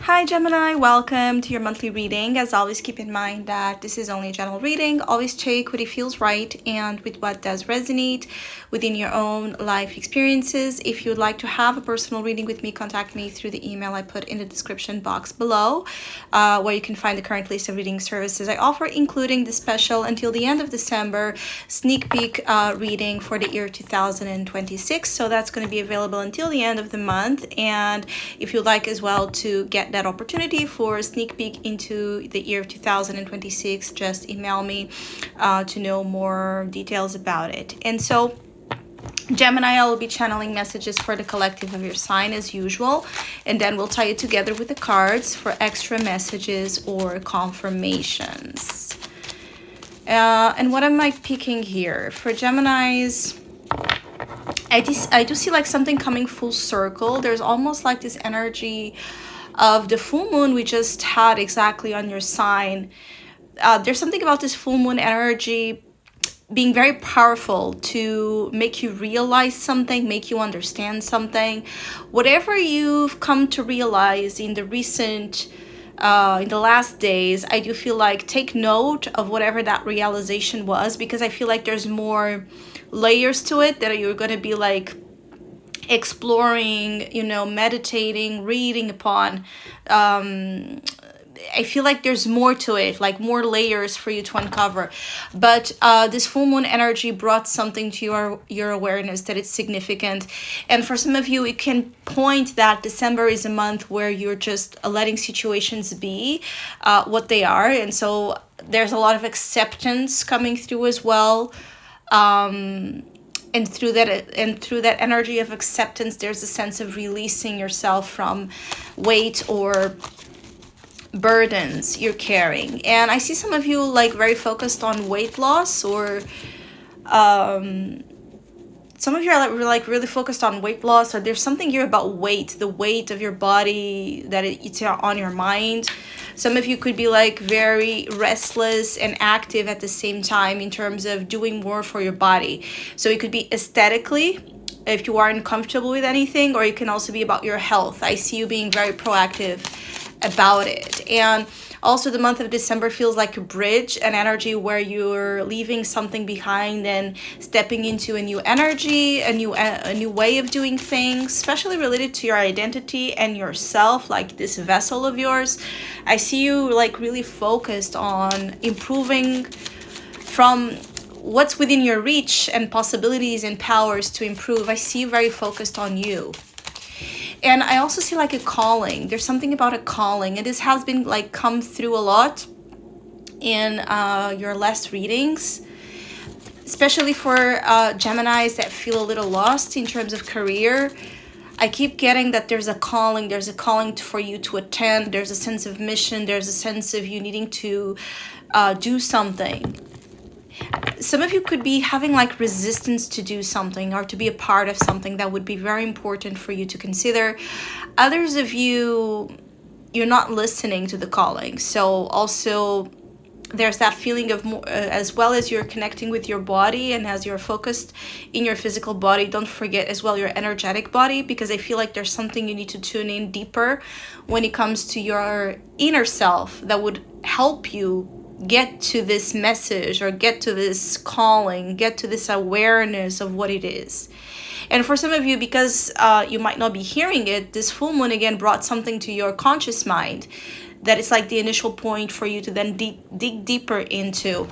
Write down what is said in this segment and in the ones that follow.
Hi Gemini, welcome to your monthly reading. As always, keep in mind that this is only a general reading. Always check what it feels right and with what does resonate within your own life experiences. If you would like to have a personal reading with me, contact me through the email I put in the description box below, where you can find the current list of reading services I offer, including the special until the end of December sneak peek reading for the year 2026. So that's going to be available until the end of the month. And if you'd like as well to get that opportunity for a sneak peek into the year 2026, just email me to know more details about it. And so Gemini, I will be channeling messages for the collective of your sign as usual, and then we'll tie it together with the cards for extra messages or confirmations. And what am I picking here? For Geminis, I do see like something coming full circle. There's almost like this energy of the full moon we just had exactly on your sign. There's something about this full moon energy being very powerful to make you realize something, make you understand something. Whatever you've come to realize in the last days, I do feel like take note of whatever that realization was, because I feel like there's more layers to it that you're going to be like exploring, meditating, reading upon. I feel like there's more to it, like more layers for you to uncover. But this full moon energy brought something to your awareness that it's significant. And for some of you, it can point that December is a month where you're just letting situations be what they are. And so there's a lot of acceptance coming through as well. And through that energy of acceptance, there's a sense of releasing yourself from weight or burdens you're carrying. And I see some of you like very focused on weight loss, or some of you are like really focused on weight loss, or there's something here about weight, the weight of your body, that it's on your mind. Some of you could be like very restless and active at the same time in terms of doing more for your body. So it could be aesthetically, if you aren't comfortable with anything, or it can also be about your health. I see you being very proactive about it. And also the month of December feels like a bridge, an energy where you're leaving something behind and stepping into a new energy, a new way of doing things, especially related to your identity and yourself, like this vessel of yours. I see you like really focused on improving from what's within your reach and possibilities and powers to improve. I see you very focused on you. And I also see like a calling. There's something about a calling, and this has been like come through a lot in your last readings, especially for Geminis that feel a little lost in terms of career. I keep getting that there's a calling for you to attend. There's a sense of mission. There's a sense of you needing to do something. Some of you could be having like resistance to do something or to be a part of something that would be very important for you to consider. Others of you, you're not listening to the calling. So also there's that feeling of more, as well as you're connecting with your body and as you're focused in your physical body, don't forget as well your energetic body, because I feel like there's something you need to tune in deeper when it comes to your inner self that would help you get to this message or get to this calling, get to this awareness of what it is. And for some of you, because you might not be hearing it, this full moon again brought something to your conscious mind that is like the initial point for you to then dig deeper into,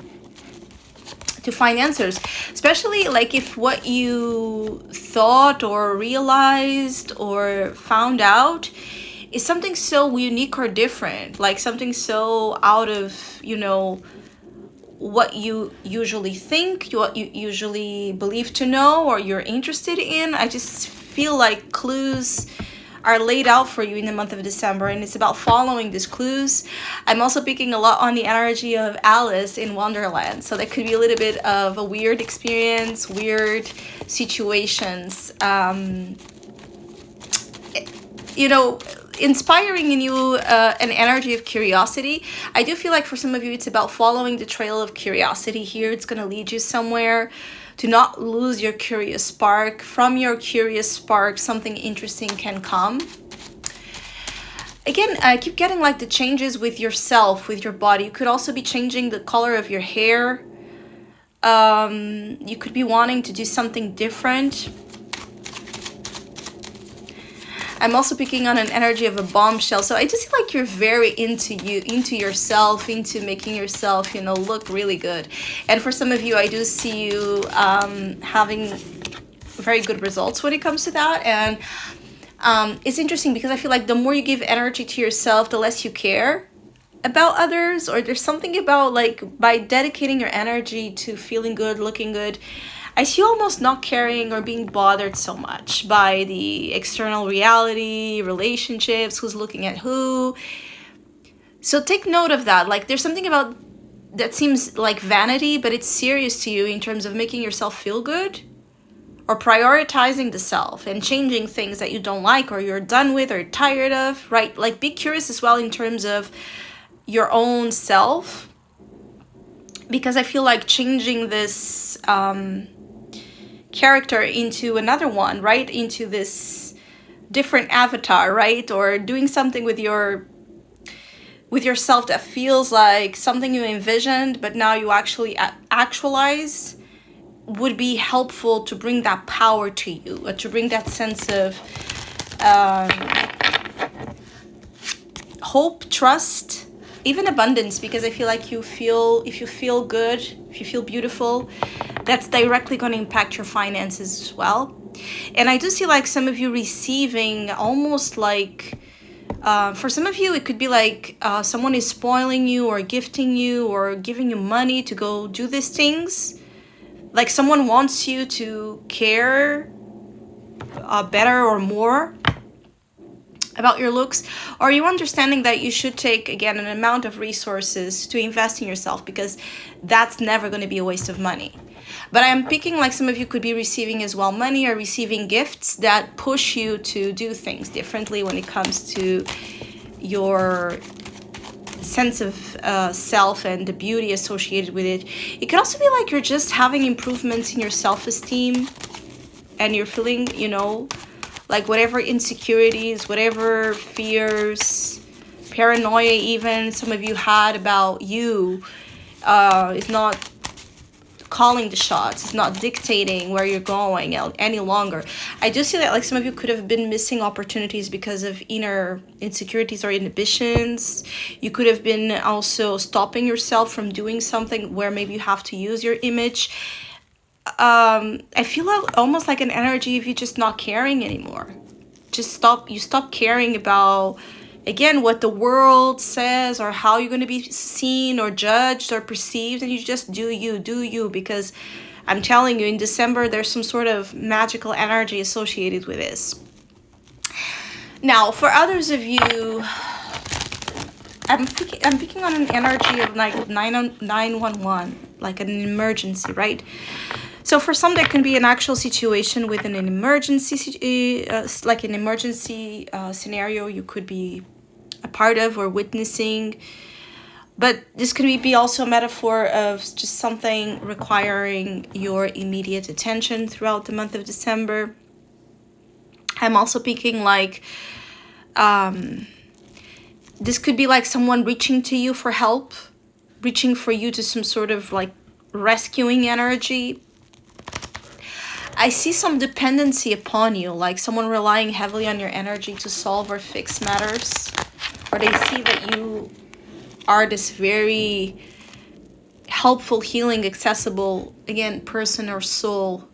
to find answers, especially like if what you thought or realized or found out is something so unique or different, like something so out of, what you usually think, what you usually believe to know or you're interested in. I just feel like clues are laid out for you in the month of December, and it's about following these clues. I'm also picking a lot on the energy of Alice in Wonderland, so that could be a little bit of a weird experience, weird situations, inspiring in you an energy of curiosity. I do feel like for some of you, it's about following the trail of curiosity here. It's going to lead you somewhere. To not lose your curious spark. From your curious spark, something interesting can come. Again, I keep getting like the changes with yourself, with your body. You could also be changing the color of your hair. You could be wanting to do something different. I'm also picking on an energy of a bombshell. So I just feel like you're very into you, into yourself, into making yourself, you know, look really good. And for some of you, I do see you having very good results when it comes to that. And it's interesting because I feel like the more you give energy to yourself, the less you care about others. Or there's something about like by dedicating your energy to feeling good, looking good, I see you almost not caring or being bothered so much by the external reality, relationships, who's looking at who. So take note of that. Like there's something about that seems like vanity, but it's serious to you in terms of making yourself feel good or prioritizing the self and changing things that you don't like or you're done with or tired of, right? Like be curious as well in terms of your own self, because I feel like changing this character into another one, right? Into this different avatar, right? Or doing something with yourself that feels like something you envisioned, but now you actually actualize, would be helpful to bring that power to you, or to bring that sense of hope, trust, even abundance, because I feel like if you feel good, if you feel beautiful, that's directly going to impact your finances as well. And I do see like some of you receiving almost like, for some of you, it could be like someone is spoiling you or gifting you or giving you money to go do these things. Like someone wants you to care better or more about your looks, or you understanding that you should take, again, an amount of resources to invest in yourself, because that's never going to be a waste of money. But I'm picking like some of you could be receiving as well money or receiving gifts that push you to do things differently when it comes to your sense of self and the beauty associated with it. It could also be like you're just having improvements in your self-esteem and you're feeling, you know, like whatever insecurities, whatever fears, paranoia even some of you had about you is not calling the shots. It's not dictating where you're going any longer. I do see that like some of you could have been missing opportunities because of inner insecurities or inhibitions. You could have been also stopping yourself from doing something where maybe you have to use your image. I feel like almost like an energy of you just not caring anymore. You stop caring about, again, what the world says or how you're going to be seen or judged or perceived, and you just do you, because I'm telling you, in December, there's some sort of magical energy associated with this. Now, for others of you, I'm picking on an energy of like 911, like an emergency, right? So for some, there can be an actual situation within an emergency, like an emergency scenario you could be a part of or witnessing. But this could be also a metaphor of just something requiring your immediate attention throughout the month of December. I'm also picking like, this could be like someone reaching to you for help, reaching for you to some sort of like rescuing energy. I see some dependency upon you, like someone relying heavily on your energy to solve or fix matters. Or they see that you are this very helpful, healing, accessible, again, person or soul.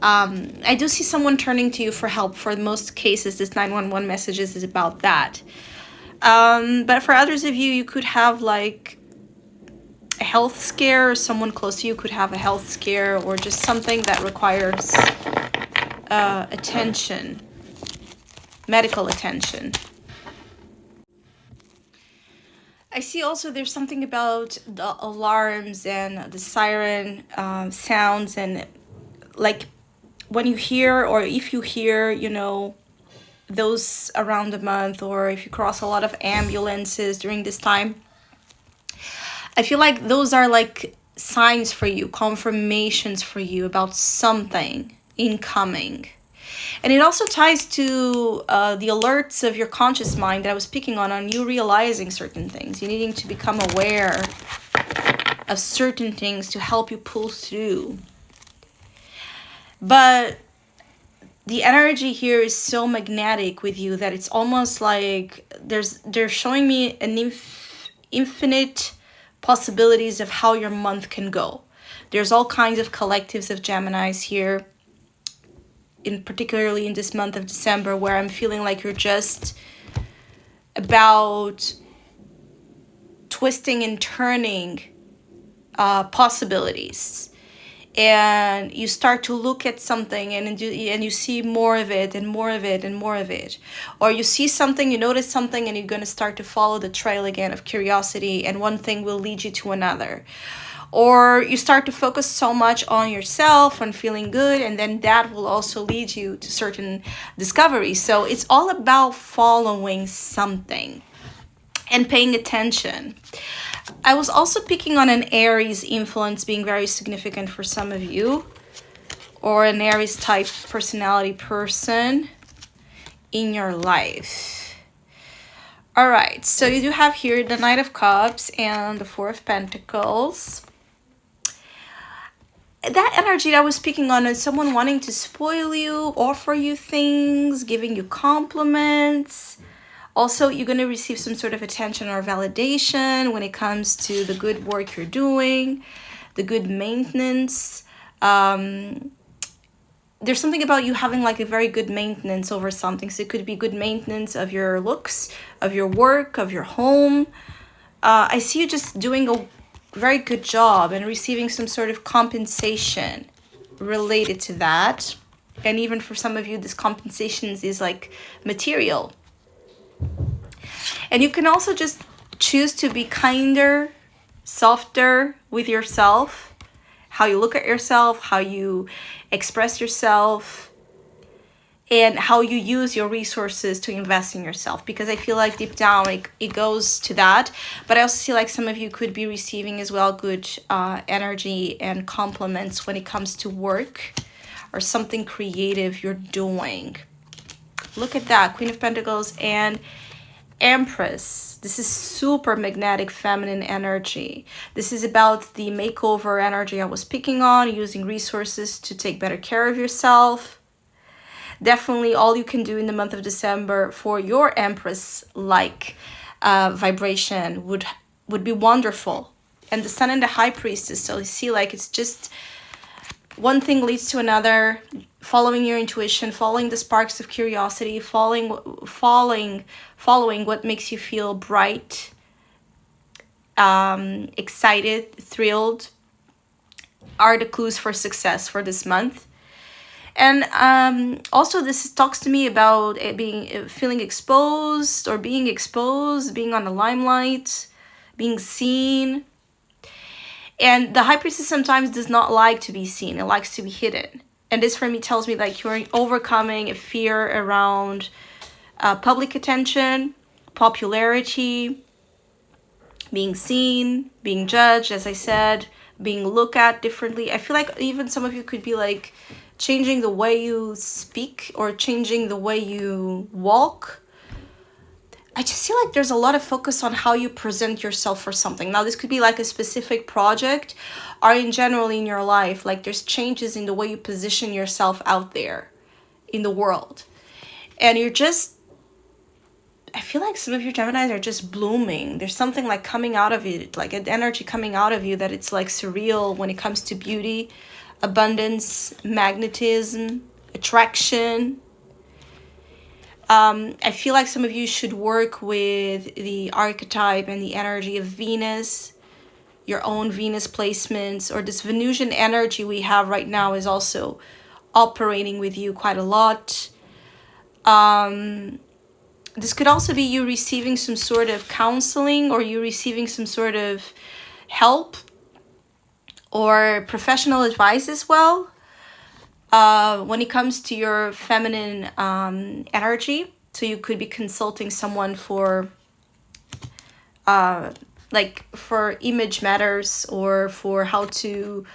I do see someone turning to you for help. For most cases, this 911 messages is about that. But for others of you, you could have like a health scare, or someone close to you could have a health scare, or just something that requires attention, medical attention. I see also there's something about the alarms and the siren sounds, and like when you hear, or if you hear, you know, those around the month, or if you cross a lot of ambulances during this time, I feel like those are like signs for you, confirmations for you about something incoming. And it also ties to the alerts of your conscious mind that I was speaking on you realizing certain things. You needing to become aware of certain things to help you pull through. But the energy here is so magnetic with you that it's almost like they're showing me an infinite possibilities of how your month can go. There's all kinds of collectives of Geminis here, particularly in this month of December, where I'm feeling like you're just about twisting and turning possibilities. And you start to look at something and you see more of it and more of it and more of it. Or you see something, you notice something, and you're going to start to follow the trail again of curiosity, and one thing will lead you to another. Or you start to focus so much on yourself, on feeling good, and then that will also lead you to certain discoveries. So it's all about following something and paying attention. I was also picking on an Aries influence being very significant for some of you, or an Aries type personality person in your life. All right, so you do have here the Knight of Cups and the Four of Pentacles. That energy that I was speaking on is someone wanting to spoil you, offer you things, giving you compliments. Also, you're going to receive some sort of attention or validation when it comes to the good work you're doing, the good maintenance. There's something about you having like a very good maintenance over something. So it could be good maintenance of your looks, of your work, of your home. I see you just doing a very good job and receiving some sort of compensation related to that. And even for some of you, this compensation is like material. And you can also just choose to be kinder, softer with yourself, how you look at yourself, how you express yourself, and how you use your resources to invest in yourself. Because I feel like deep down it goes to that. But I also feel like some of you could be receiving as well good energy and compliments when it comes to work or something creative you're doing. Look at that, Queen of Pentacles and Empress. This is super magnetic feminine energy. This is about the makeover energy I was picking on, using resources to take better care of yourself. Definitely all you can do in the month of December for your Empress-like vibration would be wonderful. And the Sun and the High Priestess, so you see like it's just one thing leads to another, following your intuition, following the sparks of curiosity, following what makes you feel bright, excited, thrilled, are the clues for success for this month. And also this talks to me about feeling exposed or being exposed, being on the limelight, being seen. And the High Priestess sometimes does not like to be seen. It likes to be hidden. And this for me tells me like you're overcoming a fear around public attention, popularity, being seen, being judged, as I said, being looked at differently. I feel like even some of you could be like changing the way you speak or changing the way you walk. I just feel like there's a lot of focus on how you present yourself for something. Now, this could be like a specific project or in general in your life. Like there's changes in the way you position yourself out there in the world. And you're just, I feel like some of your Geminis are just blooming. There's something like coming out of it, like an energy coming out of you that it's like surreal when it comes to beauty, abundance, magnetism, attraction. I feel like some of you should work with the archetype and the energy of Venus, your own Venus placements, or this Venusian energy we have right now is also operating with you quite a lot. This could also be you receiving some sort of counseling or you receiving some sort of help or professional advice as well. When it comes to your feminine energy, so you could be consulting someone for for image matters or for how to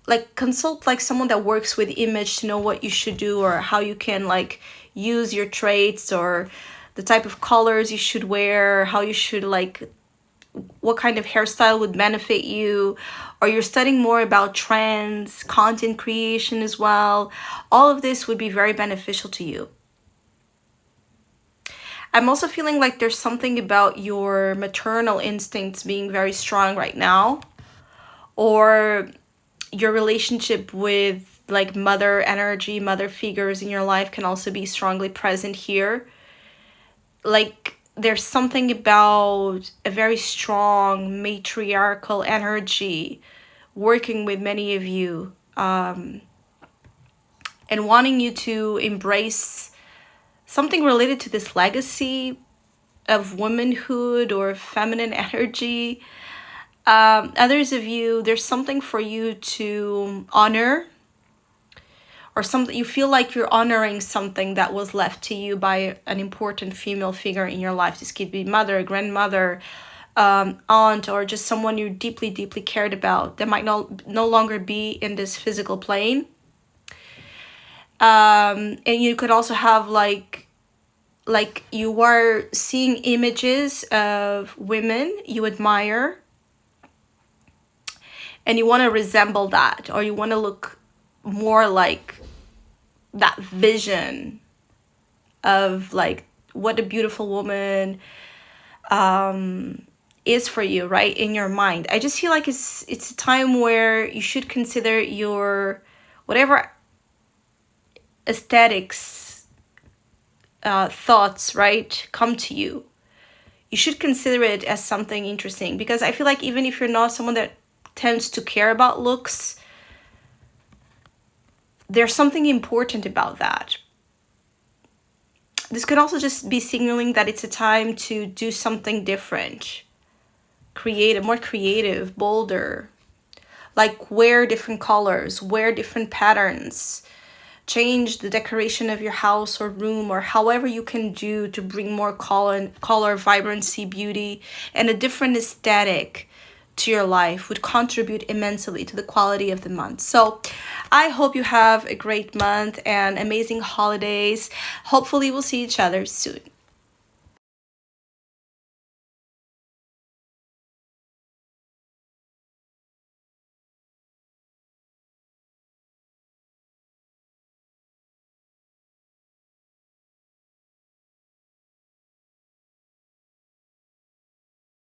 like consult like someone that works with image to know what you should do or how you can like use your traits or the type of colors you should wear, how you should like, what kind of hairstyle would benefit you, or you're studying more about trends, content creation as well. All of this would be very beneficial to you. I'm also feeling like there's something about your maternal instincts being very strong right now, or your relationship with like mother energy, mother figures in your life can also be strongly present here. Like there's something about a very strong matriarchal energy working with many of you, and wanting you to embrace something related to this legacy of womanhood or feminine energy. Others of you, there's something for you to honor, or something you feel like you're honoring something that was left to you by an important female figure in your life. This could be mother, grandmother, aunt, or just someone you deeply, deeply cared about that might no longer be in this physical plane. And you could also have like you are seeing images of women you admire, and you want to resemble that, or you want to look more like that vision of like what a beautiful woman is for you, right, in your mind. I just feel like it's a time where you should consider your whatever aesthetics thoughts, right, come to you. You should consider it as something interesting, because I feel like even if you're not someone that tends to care about looks, there's something important about that. This could also just be signaling that it's a time to do something different, creative, more creative, bolder, like wear different colors, wear different patterns, change the decoration of your house or room, or however you can do to bring more color, vibrancy, beauty, and a different aesthetic to your life would contribute immensely to the quality of the month. So I hope you have a great month and amazing holidays. Hopefully we'll see each other soon.